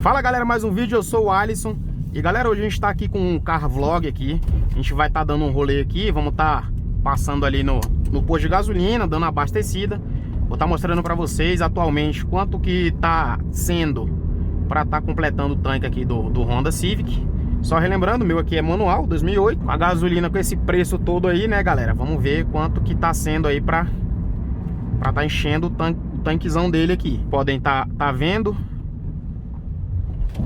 Fala galera, mais um vídeo, eu sou o Alisson. E galera, hoje a gente tá aqui com um car vlog aqui. A gente vai estar dando um rolê aqui, vamos estar passando ali no posto de gasolina, dando uma abastecida. Vou estar mostrando pra vocês atualmente quanto que tá sendo pra estar completando o tanque aqui do Honda Civic. Só relembrando, o meu aqui é manual, 2008. Com a gasolina com esse preço todo aí, né galera? Vamos ver quanto que tá sendo aí pra estar enchendo o tanquezão dele aqui. Podem tá vendo,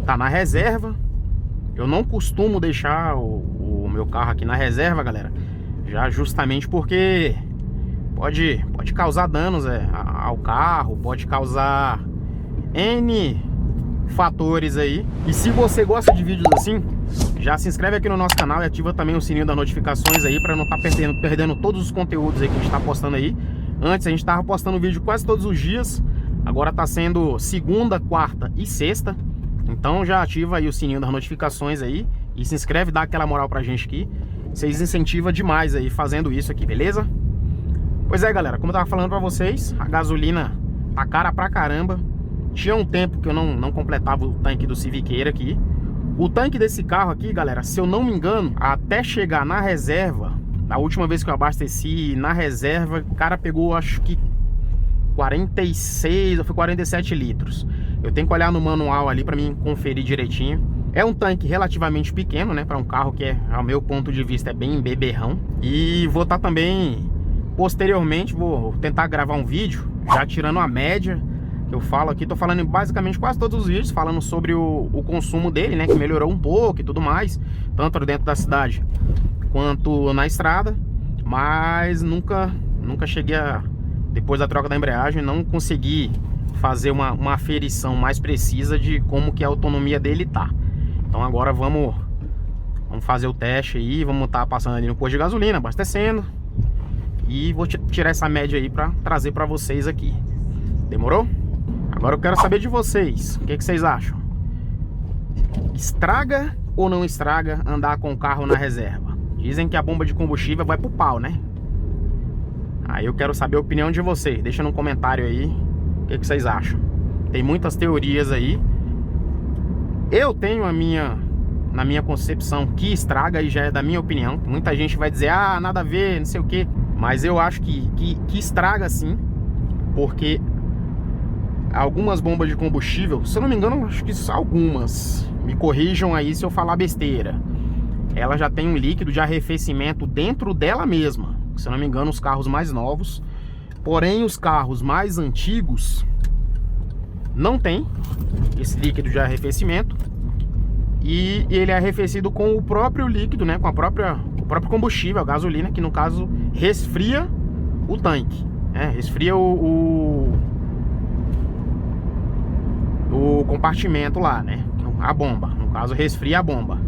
tá na reserva. Eu não costumo deixar o meu carro aqui na reserva, galera, já justamente porque pode causar danos ao carro, pode causar N fatores aí. E se você gosta de vídeos assim, já se inscreve aqui no nosso canal e ativa também o sininho das notificações aí, para não estar perdendo todos os conteúdos aí que a gente tá postando aí. Antes a gente tava postando vídeo quase todos os dias, agora tá sendo segunda, quarta e sexta. Então já ativa aí o sininho das notificações aí e se inscreve, dá aquela moral pra gente aqui. Vocês incentivam demais aí fazendo isso aqui, beleza? Pois é galera, como eu tava falando pra vocês, a gasolina tá cara pra caramba. Tinha um tempo que eu não completava o tanque do Civiqueira aqui. O tanque desse carro aqui, galera, se eu não me engano, até chegar na reserva, a última vez que eu abasteci na reserva, o cara pegou acho que 46 ou foi 47 litros. Eu tenho que olhar no manual ali para mim conferir direitinho. É um tanque relativamente pequeno, né, para um carro que ao meu ponto de vista é bem beberrão. E vou estar também posteriormente, vou tentar gravar um vídeo já tirando a média que eu falo aqui. Tô falando em basicamente quase todos os vídeos falando sobre o consumo dele, né, que melhorou um pouco e tudo mais, tanto dentro da cidade quanto na estrada. Mas nunca cheguei a, depois da troca da embreagem, não consegui fazer uma aferição mais precisa de como que a autonomia dele tá. Então agora vamos fazer o teste aí, vamos estar passando ali no posto de gasolina, abastecendo. E vou tirar essa média aí para trazer para vocês aqui. Demorou? Agora eu quero saber de vocês, o que vocês acham? Estraga ou não estraga andar com o carro na reserva? Dizem que a bomba de combustível vai pro pau, né? Aí eu quero saber a opinião de vocês. Deixa no comentário aí o que vocês acham. Tem muitas teorias aí. Eu tenho na minha concepção que estraga, e já é da minha opinião. Muita gente vai dizer, ah, nada a ver, não sei o que. Mas eu acho que estraga sim. Porque algumas bombas de combustível, se eu não me engano, acho que só algumas, me corrijam aí se eu falar besteira, ela já tem um líquido de arrefecimento dentro dela mesma. Se eu não me engano, os carros mais novos. Porém, os carros mais antigos não tem esse líquido de arrefecimento. E ele é arrefecido com o próprio líquido, né? Com o próprio combustível, a gasolina, que no caso resfria o tanque, né? Resfria o compartimento lá, né? A bomba, no caso resfria a bomba.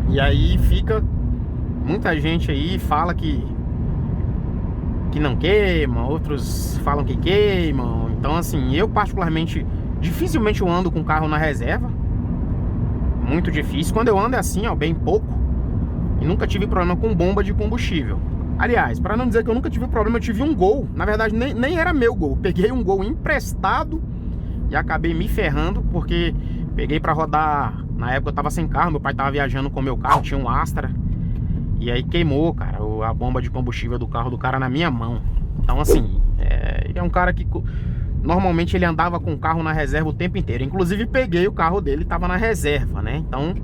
E aí fica... Muita gente aí fala que não queima, outros falam que queimam. Então assim, eu particularmente dificilmente eu ando com carro na reserva. Muito difícil. Quando eu ando é assim, ó, bem pouco. E nunca tive problema com bomba de combustível. Aliás, para não dizer que eu nunca tive problema, eu tive um Gol. Na verdade, nem era meu Gol. Peguei um Gol emprestado e acabei me ferrando, porque peguei para rodar. Na época eu tava sem carro, meu pai tava viajando com o meu carro, tinha um Astra. E aí queimou, cara, a bomba de combustível do carro do cara na minha mão. Então assim, é um cara que normalmente ele andava com o carro na reserva o tempo inteiro. Inclusive peguei o carro dele, tava na reserva, né? Então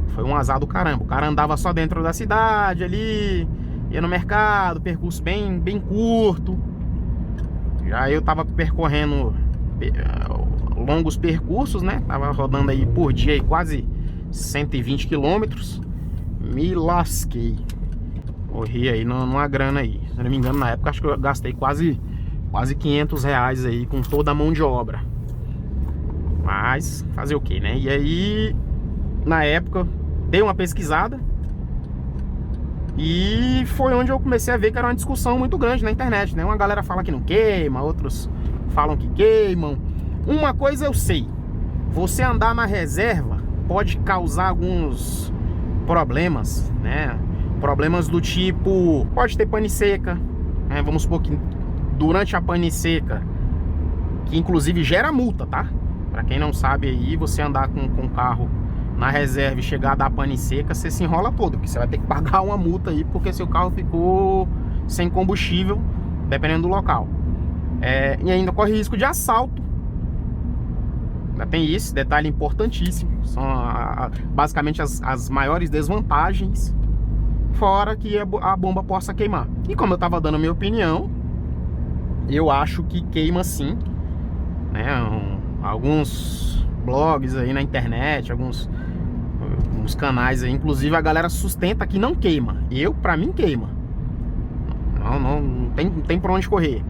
foi um azar do caramba. O cara andava só dentro da cidade ali, ia no mercado, percurso bem curto. Já eu tava percorrendo longos percursos, né? Tava rodando aí por dia aí quase 120 quilômetros. Me lasquei. Corri aí numa grana aí. Se não me engano, na época acho que eu gastei quase 500 reais aí com toda a mão de obra. Mas fazer o que, né? E aí, na época, dei uma pesquisada. E foi onde eu comecei a ver que era uma discussão muito grande na internet, né? Uma galera fala que não queima, outros falam que queimam. Uma coisa eu sei: você andar na reserva pode causar alguns problemas, né? Problemas do tipo, pode ter pane seca, né? Vamos supor que durante a pane seca, que inclusive gera multa, tá? Pra quem não sabe aí, você andar com o carro na reserva e chegar a dar pane seca, você se enrola todo, porque você vai ter que pagar uma multa aí, porque seu carro ficou sem combustível, dependendo do local. E ainda corre risco de assalto. Ainda tem isso, detalhe importantíssimo. São basicamente as maiores desvantagens, fora que a bomba possa queimar. E como eu tava dando a minha opinião, eu acho que queima sim, né? Alguns blogs aí na internet, alguns canais aí, inclusive a galera sustenta que não queima. Pra mim queima. Não tem pra onde correr.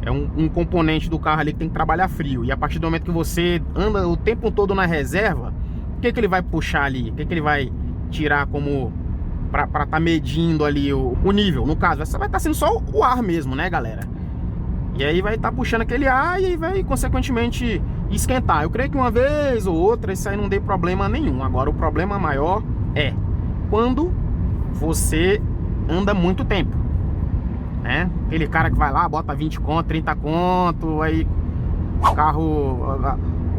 É um componente do carro ali que tem que trabalhar frio. E a partir do momento que você anda o tempo todo na reserva, o que ele vai puxar ali? O que ele vai tirar como pra tá medindo ali o nível? No caso, vai estar sendo só o ar mesmo, né, galera? E aí vai estar puxando aquele ar e aí vai, consequentemente, esquentar. Eu creio que uma vez ou outra isso aí não dê problema nenhum. Agora o problema maior é quando você anda muito tempo, né? Aquele cara que vai lá, bota 20 conto, 30 conto, aí o carro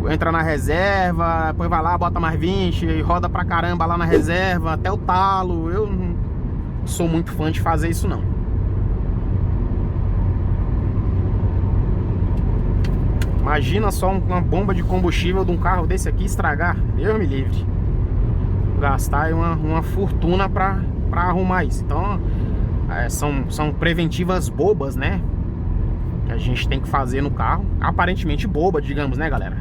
entra na reserva, depois vai lá, bota mais 20 e roda pra caramba lá na reserva, até o talo. Eu não sou muito fã de fazer isso não. Imagina só uma bomba de combustível de um carro desse aqui estragar. Deus me livre. Gastar uma fortuna pra arrumar isso. Então, são preventivas bobas, né? Que a gente tem que fazer no carro. Aparentemente boba, digamos, né, galera?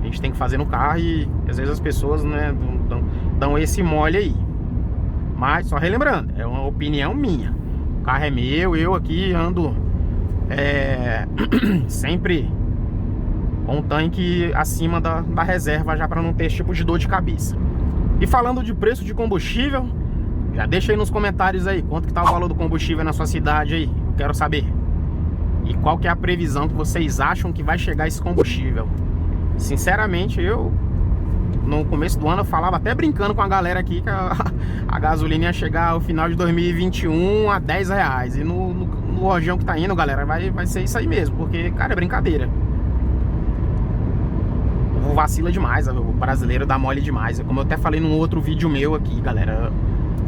A gente tem que fazer no carro e às vezes as pessoas, né, dão esse mole aí. Mas, só relembrando, é uma opinião minha. O carro é meu, eu aqui ando sempre com um tanque acima da reserva, já para não ter esse tipo de dor de cabeça. E falando de preço de combustível, já deixa aí nos comentários aí quanto que tá o valor do combustível na sua cidade aí, eu quero saber. E qual que é a previsão que vocês acham que vai chegar esse combustível. Sinceramente, eu no começo do ano eu falava até brincando com a galera aqui que a gasolina ia chegar ao final de 2021 a R$10. E no rojão que tá indo, galera, vai ser isso aí mesmo, porque, cara, é brincadeira. Vacila demais, o brasileiro dá mole demais. Como eu até falei num outro vídeo meu aqui, galera,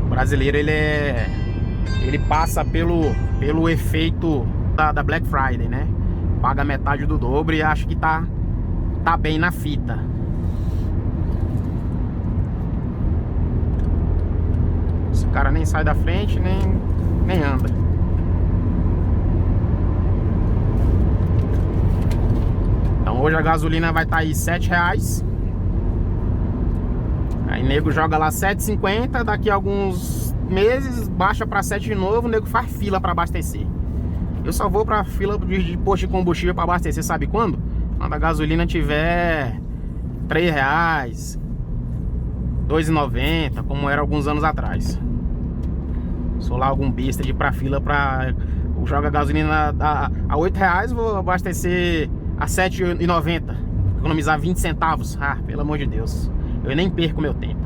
o brasileiro ele passa pelo efeito da Black Friday, né? Paga metade do dobro e acha que tá bem na fita. Esse cara nem sai da frente, nem anda. Então hoje a gasolina vai estar aí R$7. Aí nego joga lá 7,50, daqui a alguns meses baixa para 7 de novo, o nego faz fila para abastecer. Eu só vou para fila de posto de combustível para abastecer, sabe quando? Quando a gasolina tiver R$3, R$2,90, como era alguns anos atrás. Sou lá algum besta de ir pra fila pra joga gasolina a R$8, vou abastecer a R$7,90, economizar 20 centavos. Ah, pelo amor de Deus, eu nem perco meu tempo.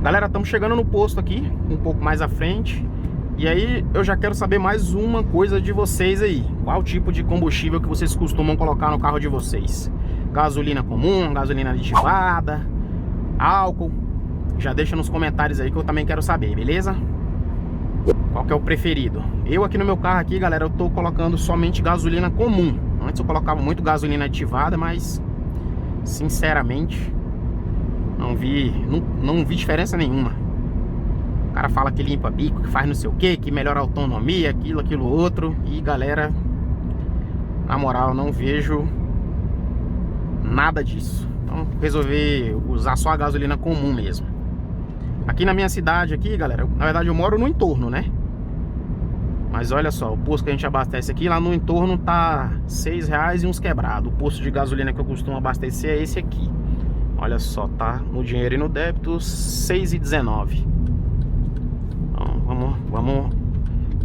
Galera, estamos chegando no posto aqui, um pouco mais à frente. E aí eu já quero saber mais uma coisa de vocês aí. Qual tipo de combustível que vocês costumam colocar no carro de vocês? Gasolina comum, gasolina aditivada, álcool? Já deixa nos comentários aí que eu também quero saber, beleza? Qual que é o preferido? Eu aqui no meu carro aqui, galera, eu tô colocando somente gasolina comum. Antes eu colocava muito gasolina aditivada, mas sinceramente não vi diferença nenhuma. O cara fala que limpa bico, que faz não sei o que melhora a autonomia, aquilo outro. E galera, na moral, não vejo nada disso. Então resolvi usar só a gasolina comum mesmo. Aqui na minha cidade aqui, galera, na verdade eu moro no entorno, né? Mas olha só, o posto que a gente abastece aqui, lá no entorno tá R$6 e uns quebrados. O posto de gasolina que eu costumo abastecer é esse aqui. Olha só, tá no dinheiro e no débito R$6,19. Então vamos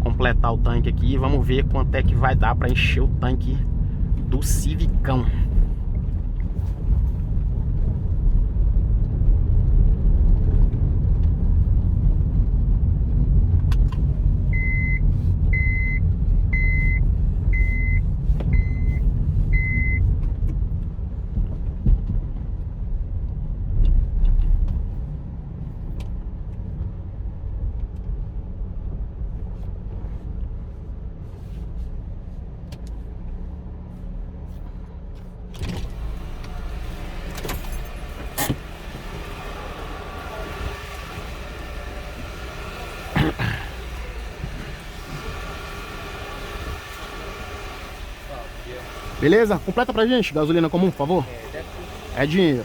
completar o tanque aqui e vamos ver quanto é que vai dar para encher o tanque do Civicão. Beleza? Completa pra gente, gasolina comum, por favor. É dinheiro.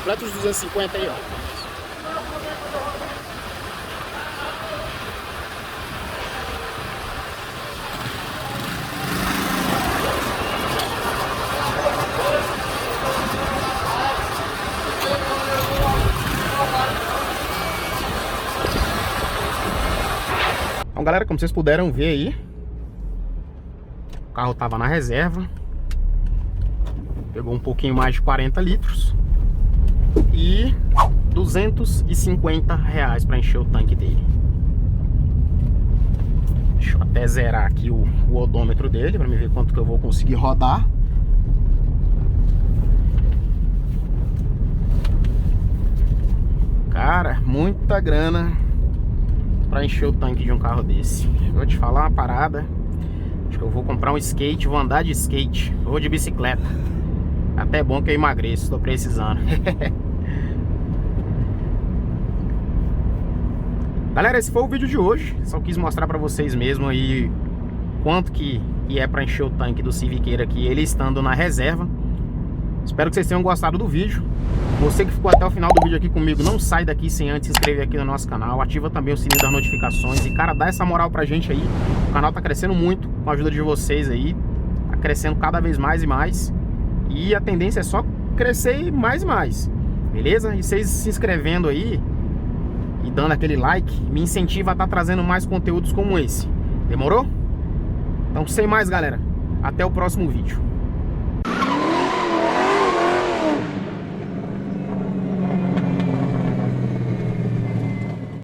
Completa os 250 aí, ó. Então, galera, como vocês puderam ver aí, o carro tava na reserva. Pegou um pouquinho mais de 40 litros. E R$250 para encher o tanque dele. Deixa eu até zerar aqui o odômetro dele para me ver quanto que eu vou conseguir rodar. Cara, muita grana para encher o tanque de um carro desse. Vou te falar uma parada. Acho que eu vou comprar um skate, vou andar de skate, vou de bicicleta. Até bom que eu emagreço, estou precisando. Galera, esse foi o vídeo de hoje. Só quis mostrar pra vocês mesmo aí quanto que é pra encher o tanque do Civiqueira aqui, ele estando na reserva. Espero que vocês tenham gostado do vídeo. Você que ficou até o final do vídeo aqui comigo, não sai daqui sem antes se inscrever aqui no nosso canal. Ativa também o sininho das notificações. E cara, dá essa moral pra gente aí. O canal tá crescendo muito com a ajuda de vocês aí. Tá crescendo cada vez mais e mais. E a tendência é só crescer mais e mais. Beleza? E vocês se inscrevendo aí e dando aquele like me incentiva a estar trazendo mais conteúdos como esse. Demorou? Então sem mais, galera, até o próximo vídeo.